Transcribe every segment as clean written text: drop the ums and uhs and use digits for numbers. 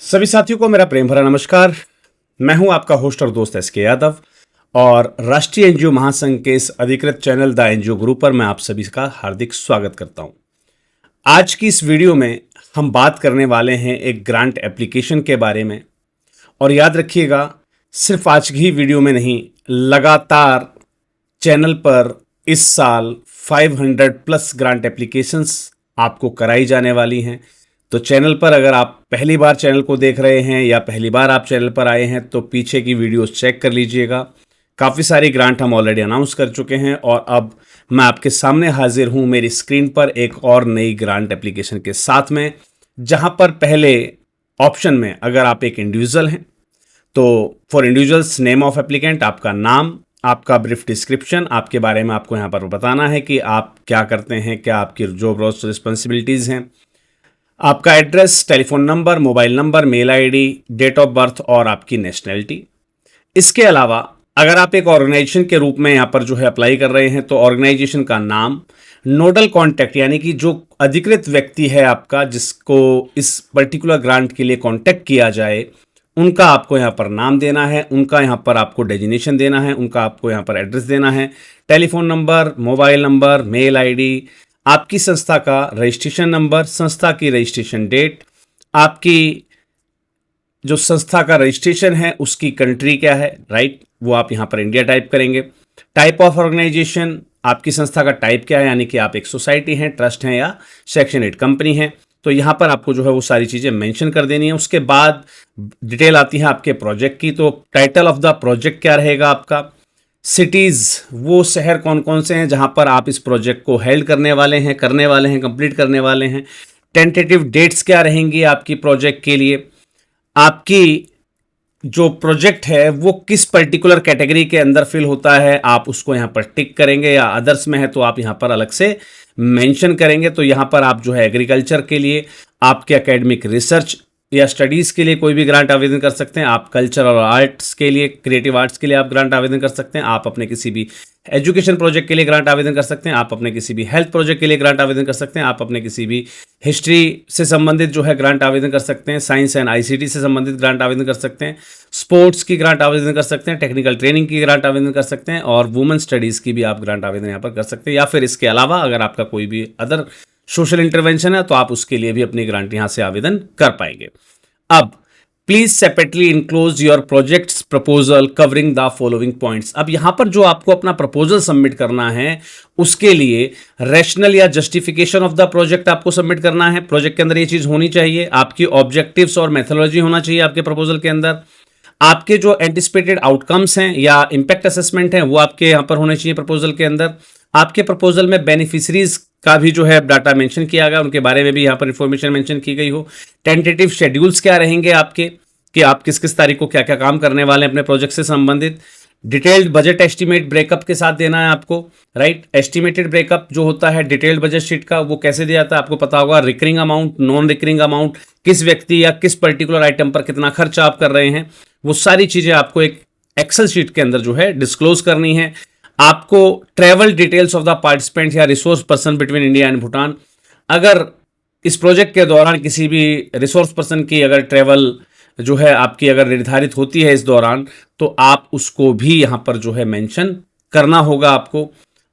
सभी साथियों को मेरा प्रेम भरा नमस्कार। मैं हूं आपका होस्ट और दोस्त एस के यादव और राष्ट्रीय एनजीओ महासंघ के इस अधिकृत चैनल द एनजीओ गुरु पर मैं आप सभी का हार्दिक स्वागत करता हूं। आज की इस वीडियो में हम बात करने वाले हैं एक ग्रांट एप्लीकेशन के बारे में। और याद रखिएगा, सिर्फ आज की ही वीडियो में नहीं, लगातार चैनल पर इस साल 500 प्लस ग्रांट एप्लीकेशंस आपको कराई जाने वाली हैं। तो चैनल पर अगर आप पहली बार चैनल को देख रहे हैं या पहली बार आप चैनल पर आए हैं तो पीछे की वीडियोस चेक कर लीजिएगा। काफ़ी सारी ग्रांट हम ऑलरेडी अनाउंस कर चुके हैं और अब मैं आपके सामने हाजिर हूं मेरी स्क्रीन पर एक और नई ग्रांट एप्लीकेशन के साथ में, जहां पर पहले ऑप्शन में अगर आप एक इंडिविजुअल हैं तो for individuals name of applicant, आपका नाम, आपका ब्रीफ डिस्क्रिप्शन, आपके बारे में आपको यहाँ पर बताना है कि आप क्या करते हैं, क्या आपकी जॉब रोल्स रिस्पॉन्सिबिलिटीज़ हैं, आपका address, telephone number, mobile number, mail ID, date of birth और आपकी नेशनैलिटी। इसके अलावा अगर आप एक ऑर्गेनाइजेशन के रूप में यहाँ पर जो है अप्लाई कर रहे हैं तो ऑर्गेनाइजेशन का नाम, नोडल कॉन्टैक्ट यानी कि जो अधिकृत व्यक्ति है आपका जिसको इस पर्टिकुलर ग्रांट के लिए कॉन्टैक्ट किया जाए, उनका आपको यहाँ पर नाम देना है, उनका यहाँ पर आपको डेजिग्नेशन देना है, उनका आपको यहाँ पर एड्रेस देना है, telephone number, mobile number, mail ID, आपकी संस्था का रजिस्ट्रेशन नंबर, संस्था की रजिस्ट्रेशन डेट, आपकी जो संस्था का रजिस्ट्रेशन है उसकी कंट्री क्या है, राइट, वो आप यहाँ पर इंडिया टाइप करेंगे। टाइप ऑफ ऑर्गेनाइजेशन, आपकी संस्था का टाइप क्या है, यानी कि आप एक सोसाइटी हैं, ट्रस्ट हैं या सेक्शन 8 कंपनी है, तो यहाँ पर आपको जो है वो सारी चीज़ें मेंशन कर देनी है। उसके बाद डिटेल आती है आपके प्रोजेक्ट की, तो टाइटल ऑफ द प्रोजेक्ट क्या रहेगा आपका, सिटीज़, वो शहर कौन कौन से हैं जहां पर आप इस प्रोजेक्ट को हेल्ड करने वाले हैं, कंप्लीट करने वाले हैं, टेंटेटिव डेट्स क्या रहेंगी आपकी प्रोजेक्ट के लिए, आपकी जो प्रोजेक्ट है वो किस पर्टिकुलर कैटेगरी के अंदर फिल होता है, आप उसको यहाँ पर टिक करेंगे, या अदर्स में है तो आप यहाँ पर अलग से मेंशन करेंगे। तो यहाँ पर आप जो है एग्रीकल्चर के लिए, आपके एकेडमिक रिसर्च या स्टडीज़ के लिए कोई भी ग्रांट आवेदन कर सकते हैं, आप कल्चर और आर्ट्स के लिए, क्रिएटिव आर्ट्स के लिए आप ग्रांट आवेदन कर सकते हैं, आप अपने किसी भी एजुकेशन प्रोजेक्ट के लिए ग्रांट आवेदन कर सकते हैं, आप अपने किसी भी हेल्थ प्रोजेक्ट के लिए ग्रांट आवेदन कर सकते हैं, आप अपने किसी भी हिस्ट्री से संबंधित जो है ग्रांट आवेदन कर सकते हैं, साइंस एंड आईसीटी से संबंधित ग्रांट आवेदन कर सकते हैं, स्पोर्ट्स की ग्रांट आवेदन कर सकते हैं, टेक्निकल ट्रेनिंग की ग्रांट आवेदन कर सकते हैं, और वुमेन स्टडीज़ की भी आप ग्रांट आवेदन यहाँ पर कर सकते हैं। या फिर इसके अलावा अगर आपका कोई भी अदर सोशल इंटरवेंशन है तो आप उसके लिए भी अपनी ग्रांट यहाँ से आवेदन कर पाएंगे। अब please separately enclose your projects proposal covering the following points. अब यहां पर जो आपको अपना प्रपोजल सबमिट करना है उसके लिए रैशनल या जस्टिफिकेशन ऑफ द प्रोजेक्ट आपको सबमिट करना है। प्रोजेक्ट के अंदर ये चीज होनी चाहिए, आपकी ऑब्जेक्टिव्स और मेथोलॉजी होना चाहिए आपके प्रपोजल के अंदर, आपके जो एंटिसिपेटेड आउटकम्स हैं या इंपैक्ट असेसमेंट हैं वो आपके यहां पर होने चाहिए प्रपोजल के अंदर। आपके प्रपोजल में बेनिफिशरीज का भी जो है डाटा मेंशन किया गया, उनके बारे में भी यहाँ पर इंफॉर्मेशन मेंशन की गई हो। टेंटेटिव शेड्यूल्स क्या रहेंगे आपके, कि आप किस किस तारीख को क्या क्या काम करने वाले हैं अपने प्रोजेक्ट से संबंधित। डिटेल्ड बजट एस्टीमेट ब्रेकअप के साथ देना है आपको, राइट। एस्टीमेटेड ब्रेकअप जो होता है डिटेल्ड बजट शीट का, वो कैसे दिया जाता है आपको पता होगा। Recurring amount, non recurring amount, किस व्यक्ति या किस पर्टिकुलर आइटम पर कितना खर्च आप कर रहे हैं, वो सारी चीज़ें आपको एक एक्सेल शीट के अंदर जो है डिस्क्लोज करनी है। आपको travel details of the participant या resource person between India and Bhutan, अगर इस प्रोजेक्ट के दौरान किसी भी रिसोर्स पर्सन की अगर ट्रैवल जो है आपकी अगर निर्धारित होती है इस दौरान, तो आप उसको भी यहाँ पर जो है मेंशन करना होगा आपको।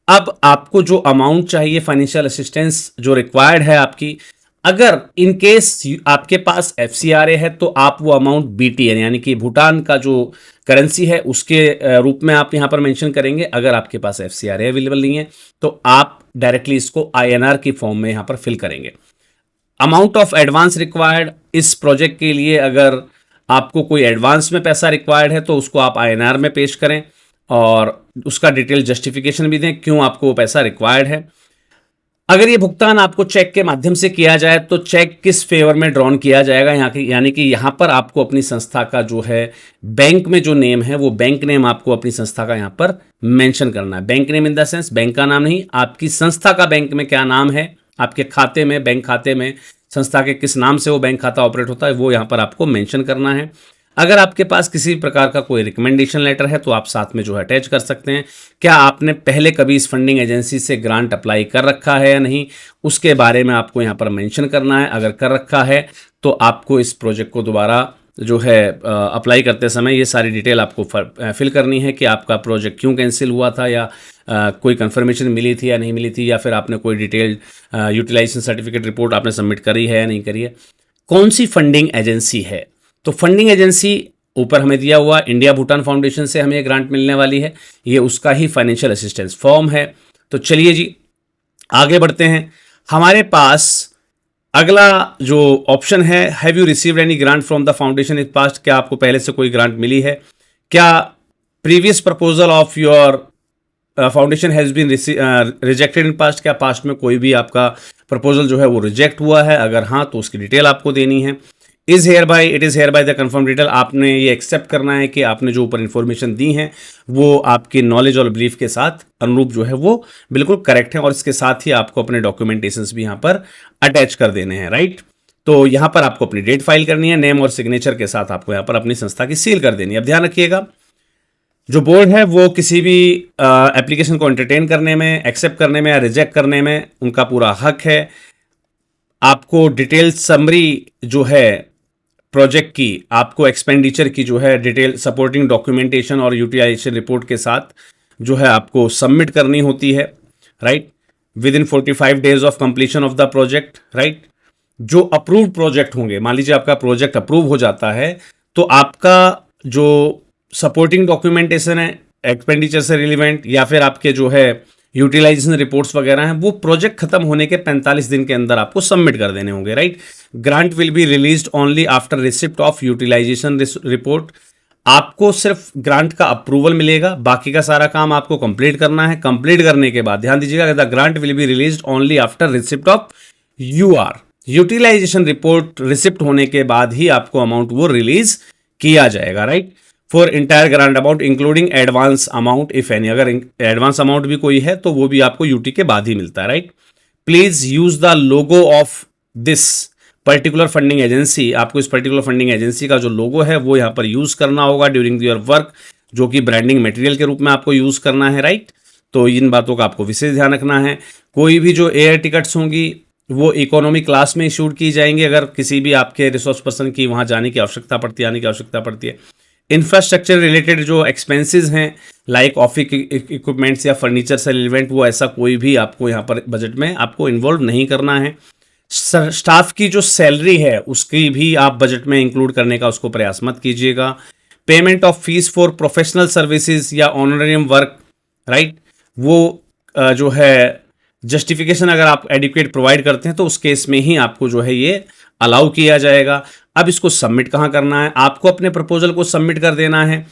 अब आपको जो अमाउंट चाहिए फाइनेंशियल असिस्टेंस जो रिक्वायर्ड है आपकी, अगर इन केस आपके पास एफसीआरए है तो आप वो अमाउंट बीटीएन यानी कि भूटान का जो करेंसी है उसके रूप में आप यहाँ पर मेंशन करेंगे। अगर आपके पास एफसीआरए अवेलेबल नहीं है तो आप डायरेक्टली इसको आईएनआर की फॉर्म में यहाँ पर फिल करेंगे। अमाउंट ऑफ एडवांस रिक्वायर्ड, इस प्रोजेक्ट के लिए अगर आपको कोई एडवांस में पैसा रिक्वायर्ड है तो उसको आप आईएनआर में पेश करें और उसका डिटेल जस्टिफिकेशन भी दें क्यों आपको वो पैसा रिक्वायर्ड है। अगर ये भुगतान आपको चेक के माध्यम से किया जाए तो चेक किस फेवर में ड्रॉन किया जाएगा, यानी कि यहाँ पर आपको अपनी संस्था का जो है बैंक में जो नेम है वो बैंक नेम आपको अपनी संस्था का यहाँ पर मेंशन करना है। Bank name in the sense bank का नाम नहीं, आपकी संस्था का बैंक में क्या नाम है, आपके खाते में, बैंक खाते में संस्था के किस नाम से वो बैंक खाता ऑपरेट होता है वो यहाँ पर आपको मेंशन करना है। अगर आपके पास किसी प्रकार का कोई रिकमेंडेशन लेटर है तो आप साथ में जो है अटैच कर सकते हैं। क्या आपने पहले कभी इस फंडिंग एजेंसी से ग्रांट अप्लाई कर रखा है या नहीं, उसके बारे में आपको यहाँ पर मेंशन करना है। अगर कर रखा है तो आपको इस प्रोजेक्ट को दोबारा जो है अप्लाई करते समय ये सारी डिटेल आपको फिल करनी है कि आपका प्रोजेक्ट क्यों कैंसिल हुआ था, या कोई कंफर्मेशन मिली थी या नहीं मिली थी, या फिर आपने कोई डिटेल यूटिलाइजेशन सर्टिफिकेट रिपोर्ट आपने सबमिट करी है या नहीं करी है। कौन सी फंडिंग एजेंसी है, तो फंडिंग एजेंसी ऊपर हमें दिया हुआ इंडिया भूटान फाउंडेशन से हमें ये ग्रांट मिलने वाली है, ये उसका ही फाइनेंशियल असिस्टेंस फॉर्म है। तो चलिए जी आगे बढ़ते हैं। हमारे पास अगला जो ऑप्शन है, have you received any grant from the foundation in past, क्या आपको पहले से कोई ग्रांट मिली है, क्या previous proposal of your foundation has been rejected in past, क्या पास्ट में कोई भी आपका प्रपोजल जो है वो रिजेक्ट हुआ है, अगर हाँ तो उसकी डिटेल आपको देनी है। It is here by the confirm detail, आपने ये एक्सेप्ट करना है कि आपने जो ऊपर इन्फॉर्मेशन दी है वो आपकी नॉलेज और बिलीफ के साथ अनुरूप जो है वो बिल्कुल करेक्ट है, और इसके साथ ही आपको अपने डॉक्यूमेंटेशंस भी यहाँ पर अटैच कर देने हैं, राइट। तो यहाँ पर आपको अपनी डेट फाइल करनी है, नेम और सिग्नेचर के साथ आपको यहाँ पर अपनी संस्था की सील कर देनी है। अब ध्यान रखिएगा, जो बोर्ड है वो किसी भी एप्लीकेशन को एंटरटेन करने में, एक्सेप्ट करने में या रिजेक्ट करने में उनका पूरा हक है। आपको डिटेल समरी जो है प्रोजेक्ट की, आपको एक्सपेंडिचर की जो है डिटेल सपोर्टिंग डॉक्यूमेंटेशन और यूटिलाइजेशन रिपोर्ट के साथ जो है आपको सबमिट करनी होती है, right, with in 45 days of completion of the project, right. जो अप्रूव्ड प्रोजेक्ट होंगे, मान लीजिए आपका प्रोजेक्ट अप्रूव हो जाता है, तो आपका जो सपोर्टिंग डॉक्यूमेंटेशन है एक्सपेंडिचर से रिलेवेंट, या फिर आपके जो है यूटिलाइजेशन रिपोर्ट्स वगैरह हैं, वो प्रोजेक्ट खत्म होने के 45 दिन के अंदर आपको सबमिट कर देने होंगे, right. Grant will be released only after receipt of utilization report, आपको सिर्फ ग्रांट का अप्रूवल मिलेगा, बाकी का सारा काम आपको कंप्लीट करना है। कंप्लीट करने के बाद ध्यान दीजिएगा, the grant will be released only after receipt of your, utilization report receipt होने के बाद ही आपको अमाउंट वो रिलीज किया जाएगा, right. For entire grant amount including advance amount if any, अगर एडवांस अमाउंट भी कोई है तो वो भी आपको यूटी के बाद ही मिलता है, right. Please use the logo of this particular funding agency, आपको इस पर्टिकुलर फंडिंग एजेंसी का जो लोगो है वो यहाँ पर यूज करना होगा ड्यूरिंग योर वर्क, जो कि ब्रांडिंग मटेरियल के रूप में आपको यूज करना है, राइट। तो इन बातों का आपको विशेष ध्यान रखना है। कोई भी जो एयर टिकट्स होंगी वो इकोनॉमी क्लास में इशूड की जाएंगी, अगर किसी भी आपके रिसोर्स पर्सन की वहाँ जाने की आवश्यकता पड़ती है, आने की आवश्यकता पड़ती है। इंफ्रास्ट्रक्चर रिलेटेड जो एक्सपेंसेस हैं लाइक ऑफिस इक्विपमेंट्स या फर्नीचर से रिलेवेंट, वो ऐसा कोई भी आपको यहाँ पर बजट में आपको इन्वॉल्व नहीं करना है। स्टाफ की जो सैलरी है उसकी भी आप बजट में इंक्लूड करने का उसको प्रयास मत कीजिएगा। Payment of fees for professional services या ऑनरेरियम वर्क, राइट, वो जो है जस्टिफिकेशन अगर आप एडिक्वेट प्रोवाइड करते हैं तो उस केस में ही आपको जो है ये अलाउ किया जाएगा। अब इसको सबमिट कहाँ करना है, आपको अपने प्रपोजल को सबमिट कर देना है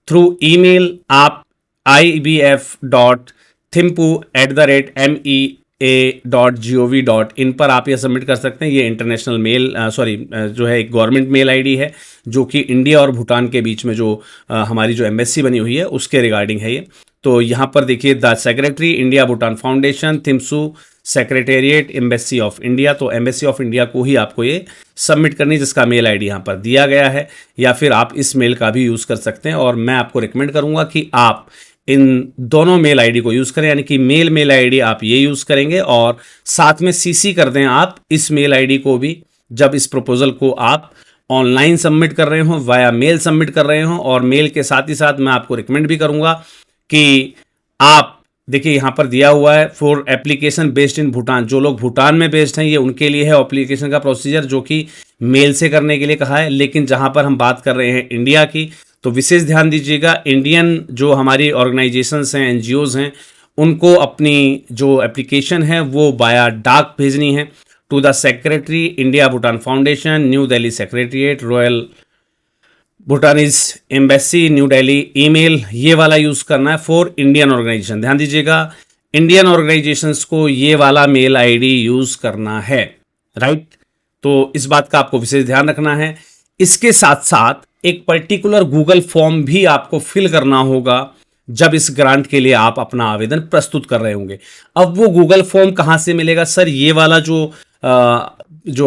थ्रू ईमेल। आप ibf.thimpu@mea.gov.in पर आप ये सबमिट कर सकते हैं। ये इंटरनेशनल मेल जो है एक गवर्नमेंट मेल आईडी है, जो कि इंडिया और भूटान के बीच में जो हमारी जो एम्बेसी बनी हुई है उसके रिगार्डिंग है ये। तो यहाँ पर देखिए, the secretary India Bhutan foundation Thimphu secretariat embassy of India, तो एम्बेसी ऑफ इंडिया को ही आपको ये सबमिट करनी, जिसका मेल आईडी यहाँ पर दिया गया है, या फिर आप इस मेल का भी यूज़ कर सकते हैं। और मैं आपको रिकमेंड करूँगा कि आप इन दोनों मेल आईडी को यूज़ करें, यानी कि मेल आईडी आप ये यूज़ करेंगे और साथ में सीसी कर दें आप इस मेल आईडी को भी, जब इस प्रपोजल को आप ऑनलाइन सबमिट कर रहे हो, वाया मेल सबमिट कर रहे हो। और मेल के साथ ही साथ मैं आपको रिकमेंड भी करूँगा कि आप देखिए यहाँ पर दिया हुआ है for application based in Bhutan, जो लोग भूटान में बेस्ड हैं ये उनके लिए है एप्लीकेशन का प्रोसीजर, जो कि मेल से करने के लिए कहा है। लेकिन जहाँ पर हम बात कर रहे हैं इंडिया की, तो विशेष ध्यान दीजिएगा, इंडियन जो हमारी ऑर्गेनाइजेशंस हैं, एनजीओज हैं, उनको अपनी जो एप्लीकेशन है वो बाया डाक भेजनी है to the secretary India Bhutan foundation, new Delhi secretariat, royal Bhutanese embassy new Delhi, email ये वाला यूज़ करना है फॉर इंडियन ऑर्गेनाइजेशन। ध्यान दीजिएगा, इंडियन ऑर्गेनाइजेशंस को ये वाला मेल आईडी यूज़ करना है, राइट। तो इस बात का आपको विशेष ध्यान रखना है। इसके साथ साथ एक पर्टिकुलर गूगल फॉर्म भी आपको फिल करना होगा जब इस ग्रांट के लिए आप अपना आवेदन प्रस्तुत कर रहे होंगे। अब वो गूगल फॉर्म कहाँ से मिलेगा सर, ये वाला जो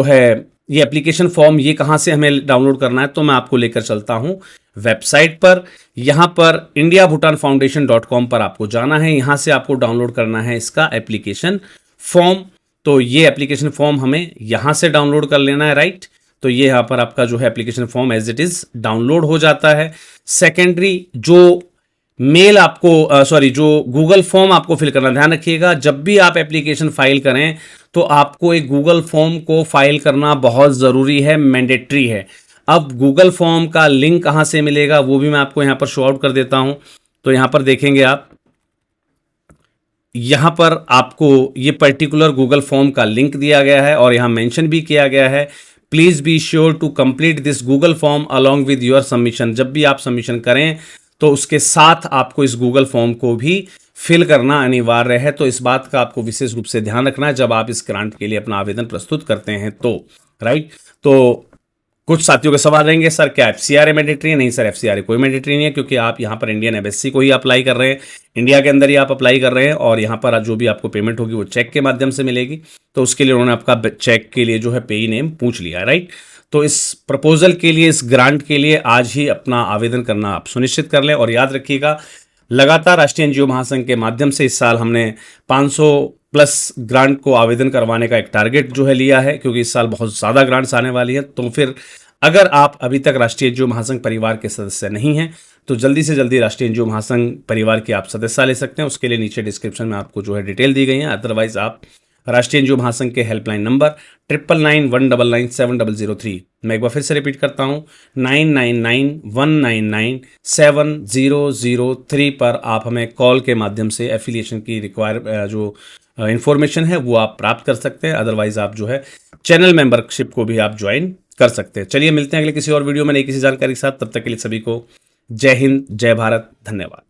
है ये एप्लीकेशन फॉर्म, ये कहाँ से हमें डाउनलोड करना है, तो मैं आपको लेकर चलता हूँ वेबसाइट पर। यहाँ पर indiabhutanfoundation.com पर आपको जाना है, यहाँ से आपको डाउनलोड करना है इसका एप्लीकेशन फॉर्म। तो ये एप्लीकेशन फॉर्म हमें यहाँ से डाउनलोड कर लेना है, राइट। तो ये यहाँ पर आपका जो है application form as it is download हो जाता है। सेकेंडरी जो मेल आपको जो गूगल फॉर्म आपको फिल करना, ध्यान रखिएगा जब भी आप एप्लीकेशन फाइल करें तो आपको एक गूगल फॉर्म को फाइल करना बहुत ज़रूरी है, मैंडेटरी है। अब गूगल फॉर्म का लिंक कहाँ से मिलेगा वो भी मैं आपको यहाँ पर शो आउट कर देता हूँ। तो यहाँ पर देखेंगे आप, यहाँ पर आपको ये पर्टिकुलर गूगल फॉर्म का लिंक दिया गया है और यहाँ मेंशन भी किया गया है, please be sure to complete this Google form along with your submission. जब भी आप सबमिशन करें तो उसके साथ आपको इस गूगल फॉर्म को भी फिल करना अनिवार्य है। तो इस बात का आपको विशेष रूप से ध्यान रखना है जब आप इस ग्रांट के लिए अपना आवेदन प्रस्तुत करते हैं तो, राइट। तो कुछ साथियों के सवाल रहेंगे, सर क्या एफसीआरए मैंडेटरी है? नहीं सर, एफसीआरए कोई मैंडेटरी नहीं है, क्योंकि आप यहाँ पर इंडियन एमबेसी को ही अप्लाई कर रहे हैं, इंडिया के अंदर ही आप अप्लाई कर रहे हैं और यहाँ पर जो भी आपको पेमेंट होगी वो चेक के माध्यम से मिलेगी। तो उसके लिए उन्होंने आपका चेक के लिए जो है पेई नेम पूछ लिया, राइट। तो इस प्रपोजल के लिए, इस ग्रांट के लिए आज ही अपना आवेदन करना आप सुनिश्चित कर लें। और याद रखिएगा, लगातार राष्ट्रीय एनजीओ महासंघ के माध्यम से इस साल हमने 500 प्लस ग्रांट को आवेदन करवाने का एक टारगेट जो है लिया है, क्योंकि इस साल बहुत ज़्यादा ग्रांट्स आने वाली हैं। तो फिर अगर आप अभी तक राष्ट्रीय एनजीओ महासंघ परिवार के सदस्य नहीं हैं तो जल्दी से जल्दी राष्ट्रीय एनजीओ महासंघ परिवार की आप सदस्य ले सकते हैं। उसके लिए नीचे डिस्क्रिप्शन में आपको जो है डिटेल दी गई है। अदरवाइज आप राष्ट्रीय एनजीओ महासंघ के हेल्पलाइन नंबर 9991997003, मैं एक बार फिर से रिपीट करता हूँ, 9991997003 पर आप हमें कॉल के माध्यम से एफिलिएशन की जो इन्फॉर्मेशन है वो आप प्राप्त कर सकते हैं। अदरवाइज आप जो है चैनल मेंबरशिप को भी आप ज्वाइन कर सकते हैं। चलिए मिलते हैं अगले किसी और वीडियो में नई किसी जानकारी के साथ, तब तक के लिए सभी को जय हिंद, जय भारत, धन्यवाद।